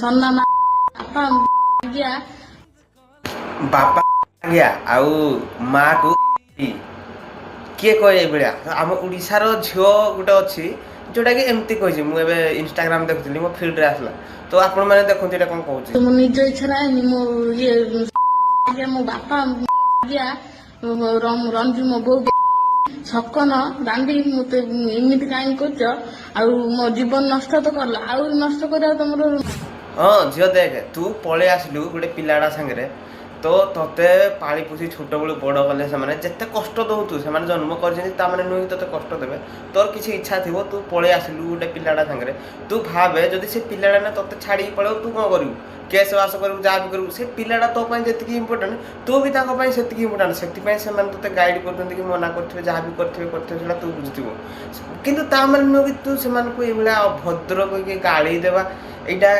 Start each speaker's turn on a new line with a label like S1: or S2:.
S1: ସନ୍ନା ବାପା ଗିଆ
S2: ବାପା ଆଜ୍ଞା ଆଉ ମା କୁ କିଏ କହେ ଏଇଭଳିଆ ଆମ ଓଡ଼ିଶାର ଝିଅ ଗୋଟେ ଅଛି ଯୋଉଟାକି ଏମିତି କହିଛି। ମୁଁ ଏବେ ଇନଷ୍ଟାଗ୍ରାମ ଦେଖୁଥିଲି ମୋ ଫିଲ୍ଡରେ ଆସିଲା ତ ଆପଣମାନେ ଦେଖନ୍ତୁ ଏଇଟା କ'ଣ କହୁଛି।
S1: ମୋ ନିଜ ଇଚ୍ଛାରେ ଆଇନି ମୋ ମୋ ବାପା ଗିଆ ରଞ୍ଜୁ ମୋ ବୋଉ ଛକନ ଦାଣ୍ଡି ମତେ ଏମିତି କାହିଁକି କରୁଛ ଆଉ ମୋ ଜୀବନ ନଷ୍ଟ ତ କଲ ଆହୁରି ନଷ୍ଟ କରିବା ତମର।
S2: ହଁ ଝିଅ ଦେଖେ ତୁ ପଳେଇ ଆସିଲୁ ଗୋଟେ ପିଲାଟା ସାଙ୍ଗରେ ତ ତତେ ପାଳି ପୋଷି ଛୋଟବେଳୁ ବଡ଼ କଲେ ସେମାନେ ଯେତେ କଷ୍ଟ ଦେଉଛୁ ସେମାନେ ଜନ୍ମ କରିଛନ୍ତି ତାମାନେ ନୁହେଁ ତତେ କଷ୍ଟ ଦେବେ। ତୋର କିଛି ଇଚ୍ଛା ଥିବ ତୁ ପଳେଇ ଆସିଲୁ ଗୋଟେ ପିଲାଟା ସାଙ୍ଗରେ ତୁ ଭାବେ ଯଦି ସେ ପିଲାଟା ନା ତତେ ଛାଡ଼ିକି ପଳେଇବ ତୁ କ'ଣ କରିବୁ? କେସ୍ ବାସ କରିବୁ ଯାହା ବି କରିବୁ ସେ ପିଲାଟା ତୋ ପାଇଁ ଯେତିକି ଇମ୍ପୋର୍ଟାଣ୍ଟ ତୁ ବି ତାଙ୍କ ପାଇଁ ସେତିକି ଇମ୍ପୋର୍ଟାଣ୍ଟ। ସେଥିପାଇଁ ସେମାନେ ତୋତେ ଗାଇଡ଼ କରୁଛନ୍ତି କି ମନା କରୁଥିବେ ଯାହା ବି କରିଥିବେ ସେଇଟା ତୁ ବୁଝୁଥିବୁ। କିନ୍ତୁ ତାମାନେ ନୁହେଁ କି ତୁ ସେମାନଙ୍କୁ ଏଇଭଳିଆ ଅଭଦ୍ର କହିକି ଗାଳି ଦେବା ଏଇଟା